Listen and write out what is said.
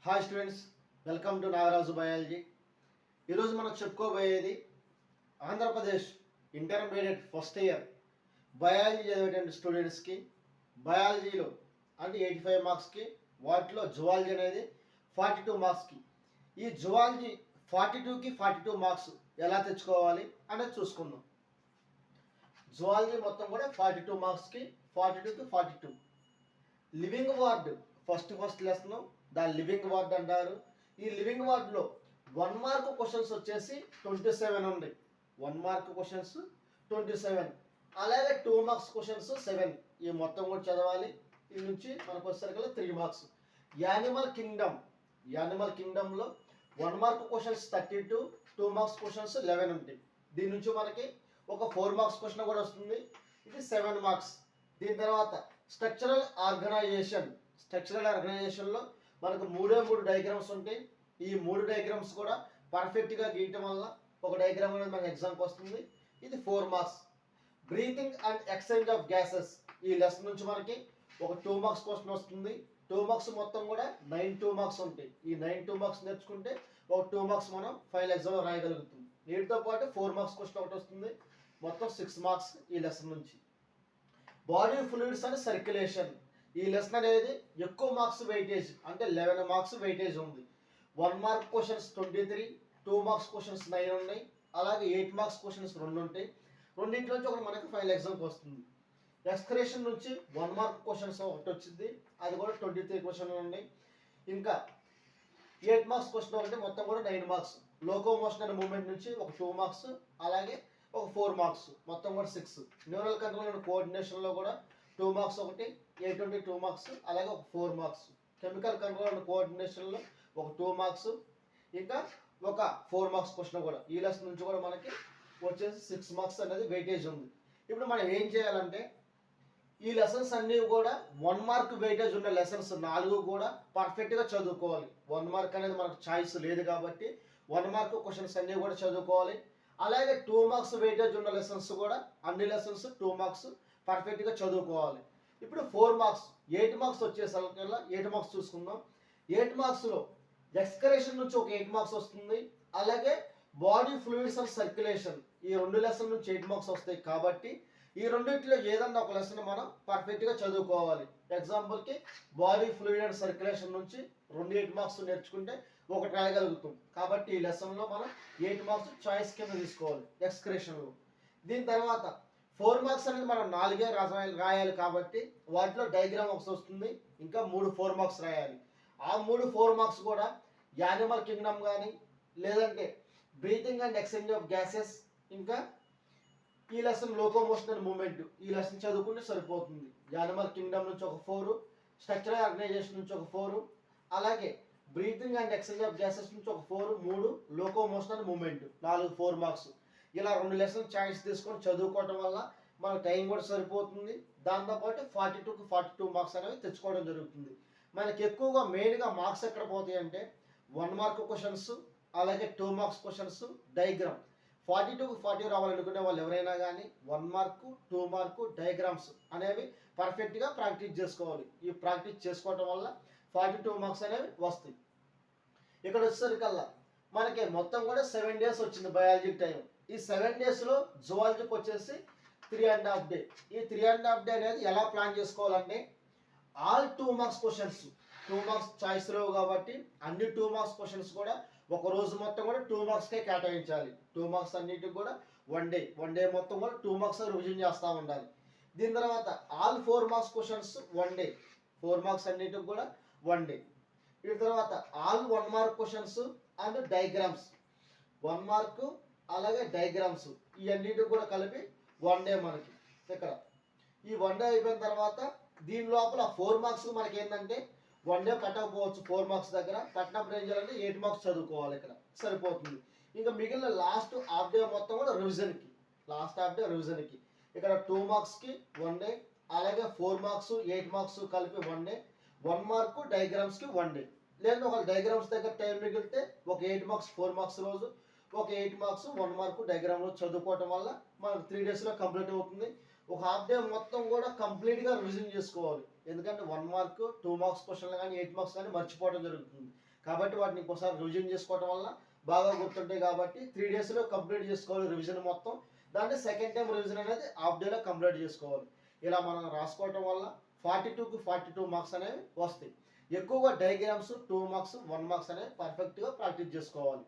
Hi students, welcome to Nagaraju biology. ఈరోజు మనం చెప్పుకోబోయేది Andhra Pradesh intermediate first year biology చదివేటువంటి స్టూడెంట్స్కి బయాలజీలో అంటే 85 మార్క్స్కి, వాటిలో జువాలజీ అనేది 42 మార్క్స్కి. ఈ జువాలజీ 42కి 42 మార్క్స్ ఎలా తెచ్చుకోవాలి అనేది చూసుకుందాం. జువాలజీ మొత్తం కూడా 42 మార్క్స్కి, 42కి 42. లివింగ్ వార్డ్ ఫస్ట్ లెసన్, దాని లివింగ్ వార్డ్ అంటారు. ఈ లివింగ్ వార్డ్లో 1 మార్క్ క్వశ్చన్స్ వచ్చేసి 27 ఉంది. 1 మార్క్ క్వశ్చన్స్ 27, అలాగే 2 మార్క్స్ క్వశ్చన్స్ 7. ఈ మొత్తం కూడా చదవాలి. ఈ నుంచి మనకు వచ్చేసరికి 3 మార్క్స్. యానిమల్ కింగ్డమ్లో 1 మార్క్ క్వశ్చన్స్ 32, 2 మార్క్స్ క్వశ్చన్స్ 11 ఉంటాయి. దీని నుంచి మనకి ఒక 4 మార్క్స్ క్వశ్చన్ కూడా వస్తుంది. ఇది 7 మార్క్స్. దీని తర్వాత స్ట్రక్చరల్ ఆర్గనైజేషన్లో మనకు 3 డయాగ్రామ్స్ ఉంటాయి. ఈ 3 డయాగ్రామ్స్ కూడా పర్ఫెక్ట్గా గీయటం వల్ల ఒక డయాగ్రామ్ అనేది మనకు ఎగ్జామ్కి వస్తుంది. ఇది 4 marks. Breathing and exchange of gases, ఈ లెసన్ నుంచి మనకి ఒక 2 మార్క్స్ క్వశ్చన్ వస్తుంది. 2 మార్క్స్ మొత్తం కూడా 9 2 మార్క్స్ ఉంటాయి. ఈ 9 2 మార్క్స్ నేర్చుకుంటే ఒక 2 మార్క్స్ మనం ఫైనల్ ఎగ్జామ్లో రాయగలుగుతాం. వీటితో పాటు 4 మార్క్స్ క్వశ్చన్ ఒకటి వస్తుంది. మొత్తం 6 మార్క్స్ ఈ లెసన్ నుంచి. బాడీ ఫ్లూయిడ్స్ అండ్ సర్క్యులేషన్, ఈ లెసన్ అనేది ఎక్కువ మార్క్స్ వెయిటేజ్, అంటే 11 మార్క్స్ వెయిటేజ్ ఉంది. 1 మార్క్ క్వశ్చన్స్ 23, 2 మార్క్స్ క్వశ్చన్స్ 9 ఉన్నాయి, అలాగే 8 మార్క్స్ క్వశ్చన్స్ 2 ఉంటాయి. రెండింటిలోంచి ఒకటి మనకి ఫైనల్ ఎగ్జామ్కి వస్తుంది. ఎక్స్క్రేషన్ నుంచి 1 మార్క్ క్వశ్చన్స్ ఒకటి వచ్చింది, అది కూడా 23 క్వశ్చన్లు ఉన్నాయి. ఇంకా 8 మార్క్స్ క్వశ్చన్ ఒకటి, మొత్తం కూడా 9 మార్క్స్. లోకోమోషన్ అండ్ మూవ్మెంట్ నుంచి ఒక 2 మార్క్స్, అలాగే ఒక 4 మార్క్స్, మొత్తం కూడా 6. న్యూరల్ కంట్రోల్ అండ్ కోఆర్డినేషన్లో కూడా 2 మార్క్స్ ఒకటి, 2 మార్క్స్, అలాగే ఒక 4 మార్క్స్. కెమికల్ కంట్రోల్ అండ్ కోఆర్డినేషన్లో ఒక 2 మార్క్స్, ఇంకా ఒక 4 మార్క్స్ క్వశ్చన్ కూడా. ఈ లెసన్ నుంచి కూడా మనకి వచ్చేసి 6 మార్క్స్ అనేది వెయిటేజ్ ఉంది. ఇప్పుడు మనం ఏం చేయాలంటే ఈ లెసన్స్ అన్నీ కూడా 1 మార్క్ వెయిటేజ్ ఉన్న లెసన్స్ 4 కూడా పర్ఫెక్ట్గా చదువుకోవాలి. 1 మార్క్ అనేది మనకు చాయిస్ లేదు కాబట్టి 1 మార్క్ క్వశ్చన్స్ అన్నీ కూడా చదువుకోవాలి. అలాగే 2 మార్క్స్ వెయిటేజ్ ఉన్న లెసన్స్ కూడా అన్ని లెసన్స్ 2 మార్క్స్ పర్ఫెక్ట్గా చదువుకోవాలి. ఇప్పుడు 4 మార్క్స్, 8 మార్క్స్ వచ్చేసరికల్లా 8 మార్క్స్ చూసుకుందాం. 8 మార్క్స్లో ఎక్స్కరేషన్ నుంచి ఒక 8 మార్క్స్ వస్తుంది, అలాగే బాడీ ఫ్లూయిడ్స్ అండ్ సర్క్యులేషన్, ఈ 2 లెసన్ నుంచి 8 మార్క్స్ వస్తాయి. కాబట్టి ఈ రెండింటిలో ఏదన్నా ఒక లెసన్ మనం పర్ఫెక్ట్గా చదువుకోవాలి. ఎగ్జాంపుల్కి బాడీ ఫ్లూయిడ్ అండ్ సర్క్యులేషన్ నుంచి 8 మార్క్స్ నేర్చుకుంటే ఒకటి రాయగలుగుతాం. కాబట్టి ఈ లెసన్లో మనం 8 మార్క్స్ చాయిస్ కింద తీసుకోవాలి ఎక్స్క్రేషన్లో. దీని తర్వాత 4 మార్క్స్ అనేది మనం 4 రాయాలి కాబట్టి వాటిలో డయాగ్రామ్ ఒకటి వస్తుంది, ఇంకా 3 4 మార్క్స్ రాయాలి. ఆ 3 4 మార్క్స్ కూడా యానిమల్ కింగ్డమ్ కానీ, లేదంటే breathing and exchange of gases, ఇంకా ఈ లెసన్ లోకోమోషన్ అండ్ మూవ్మెంట్, ఈ లెసన్ చదువుకుంటే సరిపోతుంది. యానిమల్ కింగ్డమ్ నుంచి ఒక 4, స్ట్రక్చరల్ ఆర్గనైజేషన్ నుంచి ఒక 4, అలాగే breathing and exchange of gases నుంచి ఒక 4, 3 లోకోమోషన్ అండ్ మూవ్మెంట్, 4 మార్క్స్. ఇలా 2 లెసన్ ఛాయిస్ తీసుకొని చదువుకోవడం వల్ల మనకు టైం కూడా సరిపోతుంది. దాంతోపాటు 42కి 42 మార్క్స్ అనేవి తెచ్చుకోవడం జరుగుతుంది. మనకి ఎక్కువగా మెయిన్గా మార్క్స్ ఎక్కడ పోతాయి అంటే 1 మార్క్ క్వశ్చన్స్, అలాగే 2 మార్క్స్ క్వశ్చన్స్, డయాగ్రామ్. 42కి 40 రావాలనుకునే వాళ్ళు ఎవరైనా కానీ 1 మార్కు 2 మార్కు డయాగ్రామ్స్ అనేవి పర్ఫెక్ట్గా ప్రాక్టీస్ చేసుకోవాలి. ఈ ప్రాక్టీస్ చేసుకోవడం వల్ల 42 మార్క్స్ అనేవి వస్తాయి. ఇక్కడ వచ్చేసరికల్లా మనకి మొత్తం కూడా 7 డేస్ వచ్చింది బయాలజీ టైం. ఈ 7 డేస్లో జువాలజీకి వచ్చేసి 3.5 డే. ఈ 3.5 డే అనేది ఎలా ప్లాన్ చేసుకోవాలంటే all 2 marks questions, 2 marks choice లేవు కాబట్టి అన్ని 2 మార్క్స్ క్వశ్చన్స్ కూడా ఒక రోజు మొత్తం కూడా 2 మార్క్స్కే కేటాయించాలి. 2 మార్క్స్ అన్నిటికి కూడా 1 డే మొత్తం కూడా 2 మార్క్స్ రివిజన్ చేస్తూ ఉండాలి. దీని తర్వాత all 4 marks questions 1 day, 4 marks అన్నిటికి కూడా 1 డే. దీని తర్వాత all 1 mark questions and diagrams, 1 mark అలాగే డయాగ్రామ్స్, ఈ అన్నిటికి కూడా కలిపి 1 డే మనకి. ఇక్కడ ఈ 1 డే అయిపోయిన తర్వాత దీని లోపల 4 మార్క్స్ మనకి ఏంటంటే 1 డే కట్టకపోవచ్చు. 4 మార్క్స్ దగ్గర కట్టినప్పుడు ఏం చేయాలంటే 8 మార్క్స్ చదువుకోవాలి. ఇక్కడ సరిపోతుంది. ఇంకా మిగిలిన లాస్ట్ హాఫ్ డే మొత్తం కూడా రివిజన్కి, లాస్ట్ హాఫ్ డే రివిజన్కి. ఇక్కడ 2 మార్క్స్కి 1 డే, అలాగే 4 మార్క్స్ 8 మార్క్స్ కలిపి 1 డే, 1 మార్కు డయాగ్రామ్స్కి 1 డే. లేదా ఒక డయాగ్రామ్స్ దగ్గర టైం మిగిలితే ఒక 8 మార్క్స్ 4 మార్క్స్ రోజు, ఒక 8 మార్క్స్ 1 మార్కు డయాగ్రామ్ రోజు చదువుకోవటం వల్ల మనకు 3 డేస్లో కంప్లీట్ అవుతుంది. ఒక హాఫ్ డే మొత్తం కూడా కంప్లీట్గా రివిజన్ చేసుకోవాలి. ఎందుకంటే 1 మార్కు 2 మార్క్స్ క్వశ్చన్లు కానీ 8 మార్క్స్ కానీ మర్చిపోవడం జరుగుతుంది. కాబట్టి వాటిని ఇంకోసారి రివిజన్ చేసుకోవడం వల్ల బాగా గుర్తుంటాయి. కాబట్టి 3 డేస్లో కంప్లీట్ చేసుకోవాలి రివిజన్ మొత్తం. దాన్ని సెకండ్ టైం రివిజన్ అనేది హాఫ్ డేలో కంప్లీట్ చేసుకోవాలి. ఇలా మనం రాసుకోవటం వల్ల 42కి 42 మార్క్స్ అనేవి వస్తాయి. ఎక్కువగా డయాగ్రామ్స్ 2 మార్క్స్ 1 మార్క్స్ అనేవి పర్ఫెక్ట్గా ప్రాక్టీస్ చేసుకోవాలి.